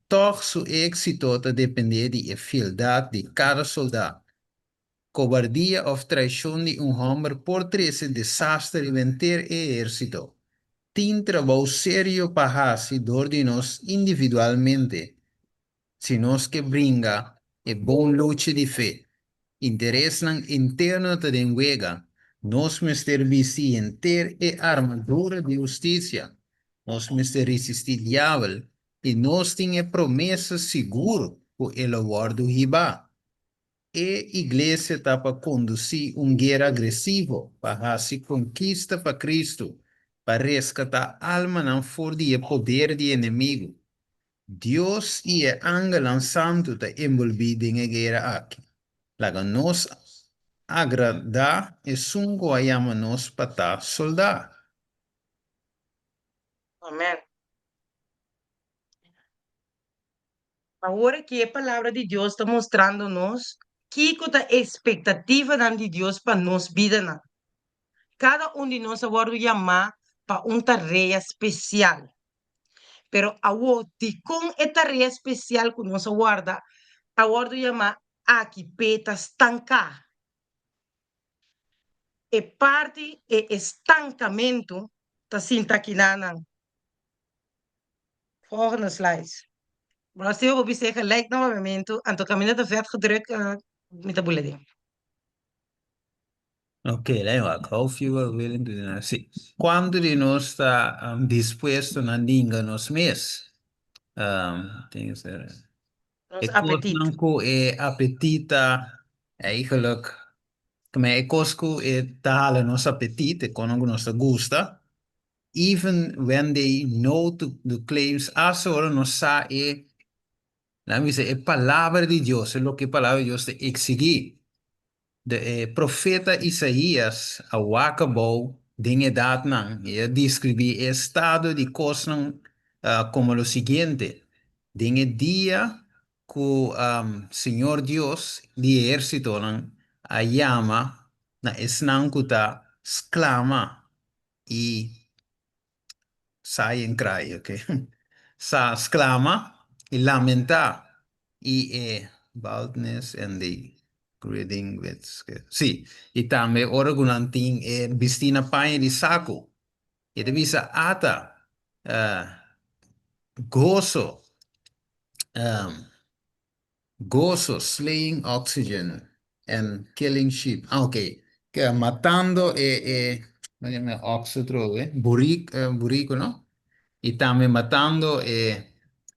Toch su éxito depende de la fieldad de cada soldado. Cobardía o traición de un hombre por tres desastre inventer ejército. Tin trabalho sério para hacer de nós individualmente, se nós que brinca e bom luta de fé. Interesse interno de enguega, nós mister visi ter e armadura de justiça, nós mister resistir diabo e nós tinha promessa seguro por ele guardo riba. E igreja está para conduzir guerra agressivo para se conquista para Cristo, para resgatar alma não for de poder de inimigo. Deus e a ángel santo está envolvido em guerra aqui. Laga nos agrada e sungo ayama nos para soldar. Amém. Agora que a palavra de Deus está mostrando-nos que a expectativa de Deus para nós vida. Cada de nós agora chamar para uma tarefa especial. Pero agora, com a tarefa especial que nós aguarda, agora chamar aqui peta estancar. E parte e estancamento está sinta aqui na volgende slide. Maar als je op je gelijk naar momento, en toen kan je net vet gedrukt met de boeleting. Ok, lei if you are willing to do sì. Quando di noi sta disposto a dinga nos mes, tem que ser. Ons E kost appetit. nanko e appetita, eigenlijk, come e cosco e tale nos appetit, e con nos gusta, even when they know to the claims, ahora nos sa la mi dice, e palabra de Dios, es lo que palabra de Dios te exigí. De profeta Isaías, a wakabou, dingen dat nan, descrevi el estado de cosas como lo siguiente. Dingen día que Señor Dios, de ejército, a llama, na esnankuta, exclama y sai en cry, ok? Sa exclama y lamenta y baldness and the greeting with sí, y también orgunanting bistina pain di saco. Y te visa ata gozo gozo slaying oxygen and killing sheep. Ah, ok. Que matando oxotro, burico, ¿no? Y también matando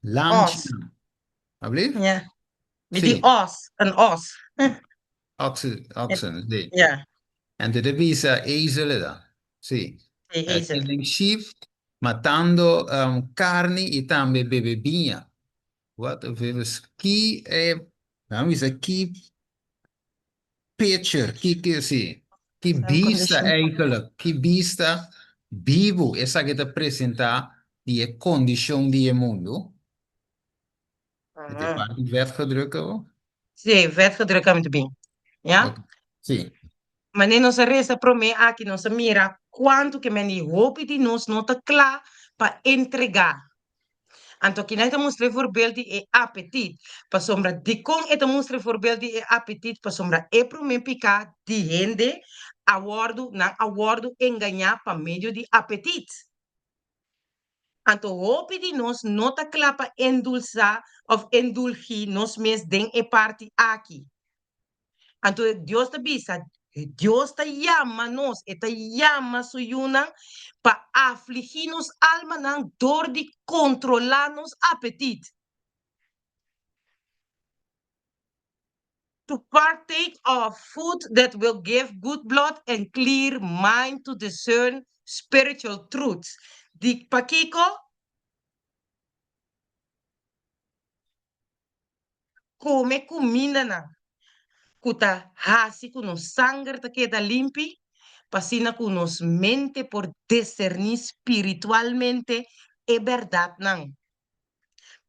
lancha. Os. ¿Hablis? Ja. Met die Sí, os. Een os. oxen, sí. Ja. En te visa ezelen dan. Sí. Die ezel. Killing sheep, matando carne y también bebebinha. Wat is key, nou is een key picture, key zie. Que vista eigenlijk, que vista vivo, essa que te apresenta die condition die mundo. Het is waar die werd gedrukt hoor. Sim, vet gedrukt aan te bem. Ja? Okay. Sim. Maar nem nos resta para mim aqui, nos mira quanto que me hope de nós não está claro para entregar. Então, que nós mostramos voorbeeld e appetit. Para sombra de com é mostra voorbeeld e appetit para sombra é para mim picar de rende awardo enganar para meio de appetit. Então, hope de nós não está claro para endulçar ou endulgir nos mes den e parte aqui. Então, Deus te bisa, Dios te llama nos, e te llama su yunan pa afligirnos alma nan door di controlarnos apetit. To partake of food that will give good blood and clear mind to discern spiritual truths. Di pakiko, come comida na. Kuta hasi kuno sangre te queda limpi, pasina kunos mente por discernir espiritualmente e verdad nan.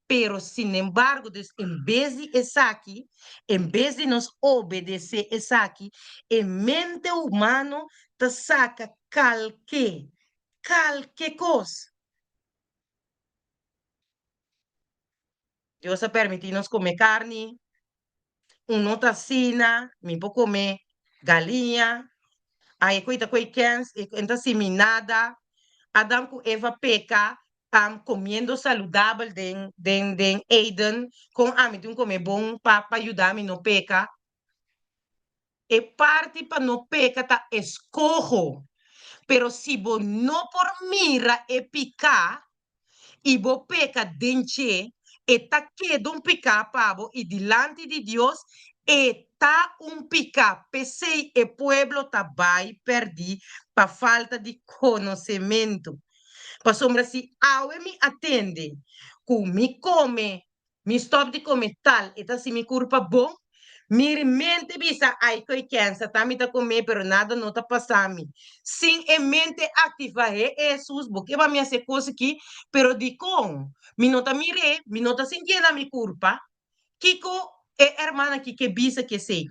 Pero, sin embargo, en vez de eso aquí, en vez de nos obedecer eso aquí, en mente humano te saca calque cosa. Dios ha permitido nos comer carne, uno tacina, mi puedo comer galinha, aí coita coikens, entra seminada, Adam com Eva peca, comendo saudável den Eden, com amitum comer bom para ajudar me no peca. E parte para no peca tá escojo, pero se bo no por mira e picar, e bo peca denche, e tá quedo um picar pavo, e delante de Deus, e tá picar, pensei e pueblo tá vai perdi, para falta de conhecimento. Pa sombra si awe mi atende, ku mi come, mi stop di come tal, eta si mi curpa bom, mi mente bisa ai koi kensa, tami ta come, pero nada não tá passami. Sim, e mente activa é Jesus, porque vai me fazer coisa aqui, pero di com, mi nota mire, mi nota sintiendo mi culpa, kiko e hermana que bisa que sei.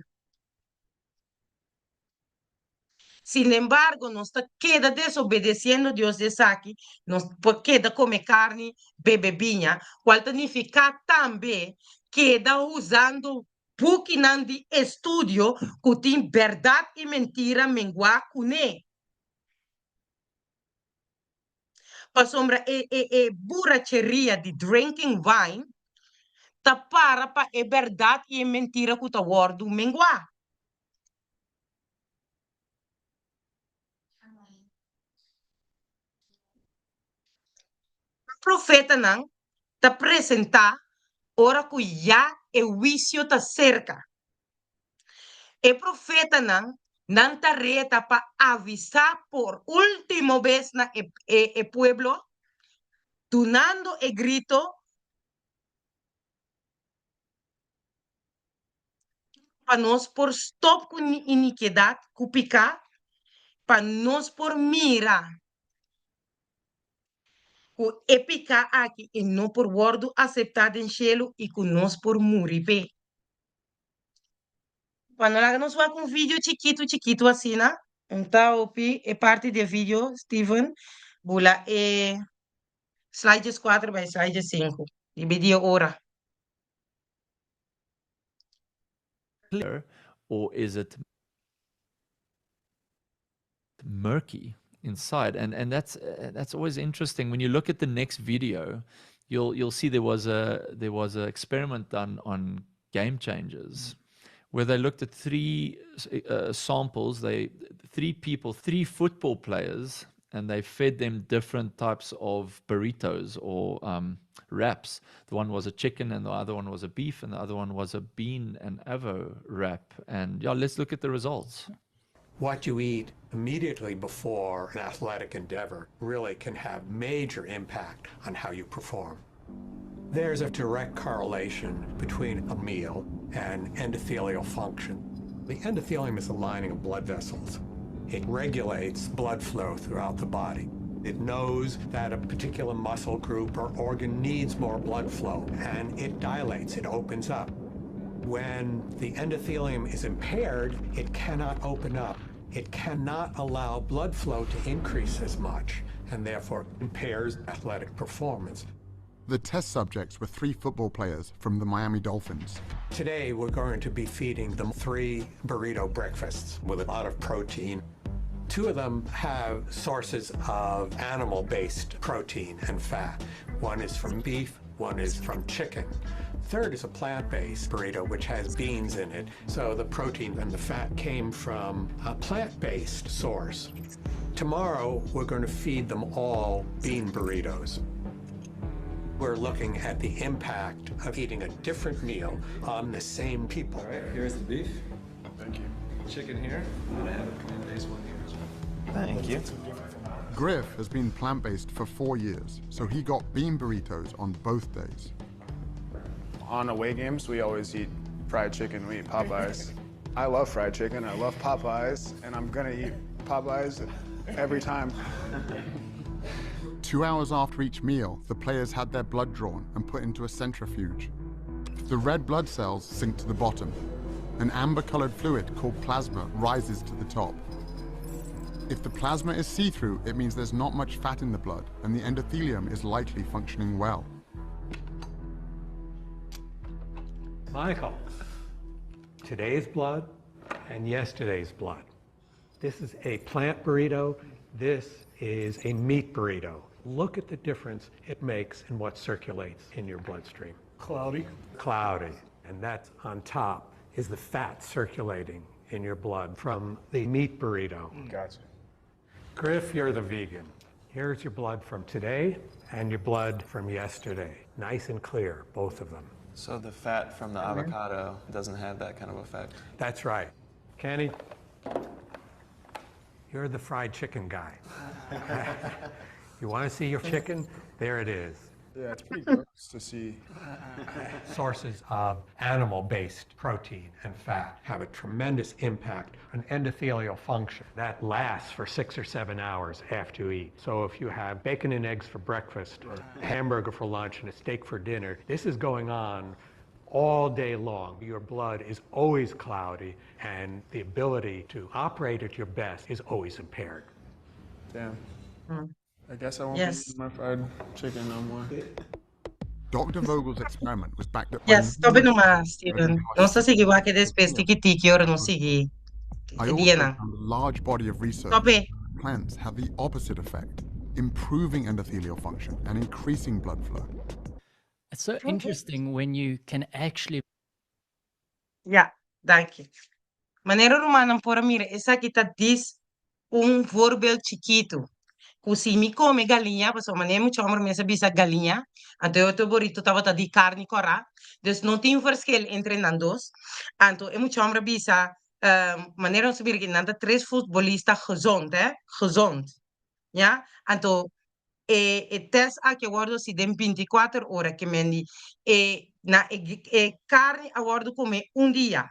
Sin embargo, nos queda desobedeciendo a Dios de aquí, nos queda comer carne, beber viña, cual significa también queda usando buquinan de estudio que tiene verdad y mentira mengua cune. Pa sombra borracheria de drinking wine, tapara pa verdad y mentira que ta wordu mengua. Profeta não te apresentar ora que já o juízo está cerca. E profeta não te reta para avisar por última vez na pueblo, donando e grito para nós por stop com iniquidade, com picar, para nós por mira, com epicar aqui e não por word aceitar em cielo e com nós por morir. Quando nós vamos com um vídeo chiquito assim, né? Então, é parte do vídeo, Steven, bula slides 4 by slide 5, dividir hora. Clear, or is it murky inside? And that's always interesting. When you look at the next video, you'll see there was a experiment done on Game Changers, where they looked at three samples. Three football players, and they fed them different types of burritos or wraps. The one was a chicken, and the other one was a beef, and the other one was a bean and avo wrap. And yeah, let's look at the results. What you eat immediately before an athletic endeavor really can have major impact on how you perform. There's a direct correlation between a meal and endothelial function. The endothelium is the lining of blood vessels. It regulates blood flow throughout the body. It knows that a particular muscle group or organ needs more blood flow, and it dilates, it opens up. When the endothelium is impaired, it cannot open up. It cannot allow blood flow to increase as much, and therefore impairs athletic performance. The test subjects were 3 football players from the Miami Dolphins. Today, we're going to be feeding them 3 burrito breakfasts with a lot of protein. 2 of them have sources of animal-based protein and fat. One is from beef, one is from chicken. Third is a plant-based burrito, which has beans in it. So the protein and the fat came from a plant-based source. Tomorrow, we're going to feed them all bean burritos. We're looking at the impact of eating a different meal on the same people. All right, here's the beef. Thank you. Chicken here. And I have a plant-based one here as well. Thank you. Griff has been plant-based for 4 years, so he got bean burritos on both days. On away games, we always eat fried chicken, we eat Popeyes. I love fried chicken, I love Popeyes, and I'm gonna eat Popeyes every time. 2 hours after each meal, the players had their blood drawn and put into a centrifuge. The red blood cells sink to the bottom. An amber-colored fluid called plasma rises to the top. If the plasma is see-through, it means there's not much fat in the blood, and the endothelium is likely functioning well. Michael, today's blood and yesterday's blood. This is a plant burrito. This is a meat burrito. Look at the difference it makes in what circulates in your bloodstream. Cloudy. Cloudy. And that's on top is the fat circulating in your blood from the meat burrito. Gotcha. Griff, you're the vegan. Here's your blood from today and your blood from yesterday. Nice and clear, both of them. So the fat from the avocado doesn't have that kind of effect. That's right. Kenny, you're the fried chicken guy. You want to see your chicken? There it is. Yeah, it's pretty gross to see. Sources of animal-based protein and fat have a tremendous impact on endothelial function. That lasts for 6 or 7 hours after you eat. So if you have bacon and eggs for breakfast, or a hamburger for lunch, and a steak for dinner, this is going on all day long. Your blood is always cloudy, and the ability to operate at your best is always impaired. Damn. Mm. I guess I won't Yes. be eating my fried chicken no more. Dr. Vogel's experiment was backed up by Yes, sabi numerous naman, Steven. Non sa sige, wake des pesti kitiki or no sige. I Hindi also yan ah. found a large body of research Sabi. that plants have the opposite effect, improving endothelial function and increasing blood flow. It's so interesting when you can actually. Ja, dank je. Meneer Romano, por mira, esa kita dis voorbeeld chiquito. Così mi come galinha, perché meneer moet jammer mensen bisa galinha. En toen het burrito tava di carne cora. Dus não tem verschil entre nandos. En toen moet jammer bisa, meneer ons weer nanda 3 futbolistas gezond, hè? Gezond. Ja? En toen test a que guardo si den 24 horas que mendi na carne a guardo come un día,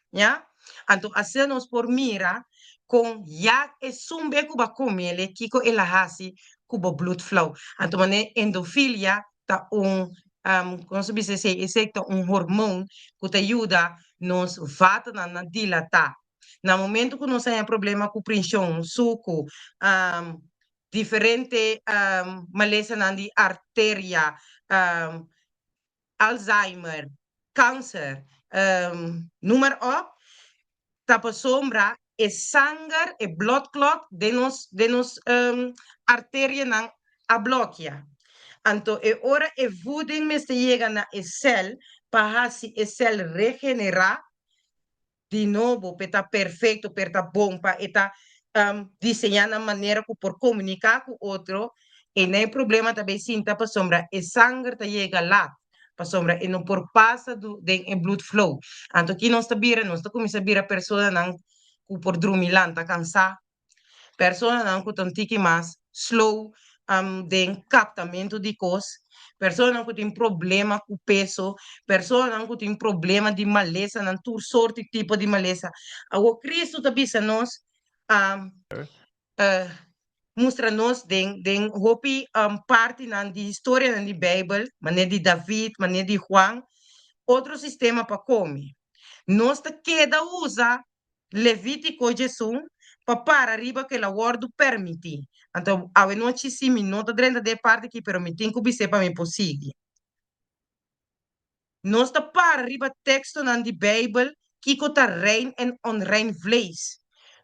ya? Anto hacemos por mira con ya sumbe kuba comele kiko elahasi kuba blood flow. Anto mane endofilia ta como se dice ese un hormón que te ayuda nos vata na dilatar. Na momento que nós temos problema com pressão, suco, diferente maleza na artéria, Alzheimer, câncer, número op, tapa sombra, e sangue, e blood clot de nos artéria na a bloqueia. Então, ora e voeding mestre chega na cel, para se a cel regenerar de novo, para estar perfeito, para estar bom, para estar desenhando a maneira que por comunicar com o outro, e nem problema também sim, para sombra, e sangue tá chega lá, para sombra, e não por passa do blood flow. Então, aqui nós está começando a vir a pessoa não por dormir lá, tá cansada, pessoa não que tem mais slow, de captamento de coisas, pessoa que tem problema com peso, pessoa que tem problema de maleza, não todo sorte tipo de maleza. O Cristo também nos mostra-nos den hopi parte na de história na de Bíblia, maneira de David, maneira de Juan, outro sistema para comer. Nós queda usa Levítico Jesus para arriba que la guardo permiti. Então, a noite sim, minuto dentro de parte que permitem que você para me possível. Nós para arriba texto na de Bíblia que está rein en onrein vlees.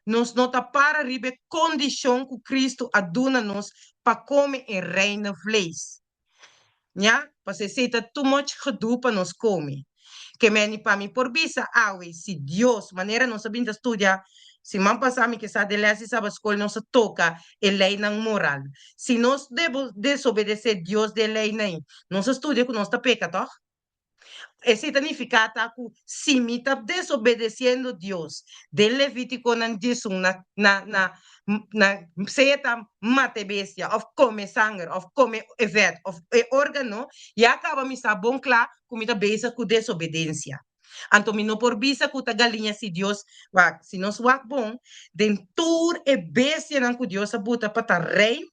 Nós não para arriba condição que Cristo aduna nos para comer em reino vlees. Ja? Parce que too much gedoe para nos comer. Que me para mim por bisa, se Deus, maneira não sabendo estudar, se man passar que sabe de ler, se sabe escola não se toca, é lei não moral. Se nós desobedecer Deus de lei nem, não se estuda que nós está peca, toch? Esse significa que se me está desobedecendo Deus, de Levítico não diz na seita mate bestia, of come sangue, of come evet, of órgano, e acaba me sa bom claro como está besa com desobediência. Então, me não por bisa com a galinha se Deus, se nós wak bom, dentur e bestia não que Deus abuta para rei,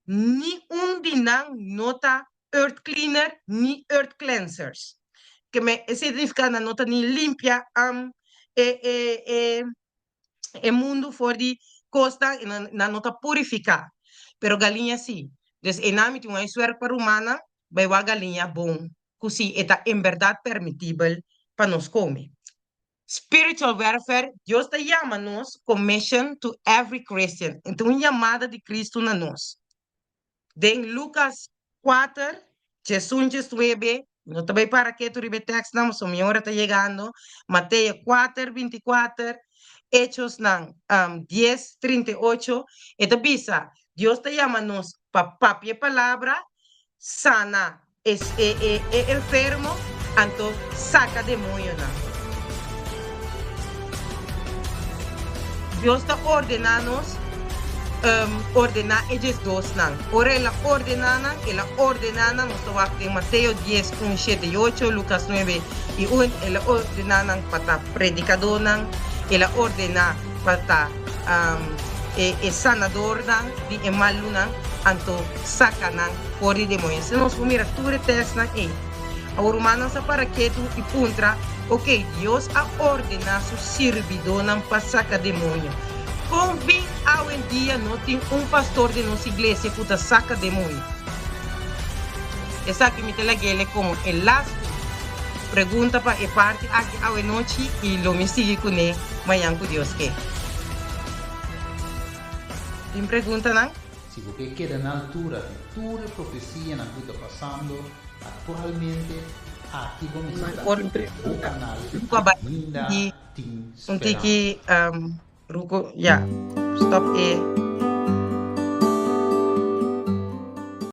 ni dinang nota earth cleaner, ni earth cleansers. Que me significa na nota ni limpia mundo for di costa na nota purificar. Pero galinha sim. Dus enami tem uma suer para humana, vai wa galinha bom. Cusi eta em verdade permitível para nos comer. Spiritual warfare, Deus te chama nos commission to every Christian. Então, uma chamada de Cristo na nós. Den Lucas 4, Jesus 9, no te voy para que tu ribe text namo, so mi hora está llegando, Mateo 4, 24, Hechos 10, 38, esta bisa, Dios te llama nos papia palabra, sana, es enfermo, anto saca demonio. Dios te ordena nos ordena ellos dos nan. Ora la ordenana, y la ordenana nos va en Mateo 10, 1, 7 y 8, Lucas 9 y 1, y la ordenana para predicador nan, y la ordena para sanador nan, di emalu nan, anto saca nan, por el demonio. Se nos mira tu test nan, ahora humanos para que tu y puntra, ok, Dios ha ordenado su servidor nan para sacar demonio. Convém hoje em dia não tem pastor de nossa igreja que saca demônio. Essa que me teleguele como el last pergunta para a parte aqui hoje noite e lo me sigue com ele amanhã com Deus que. Tem pergunta não? Se você queda na altura de toda a profecia na que está passando atualmente, aqui vamos estar o canal ainda tem esperança. Ruko, ya, stop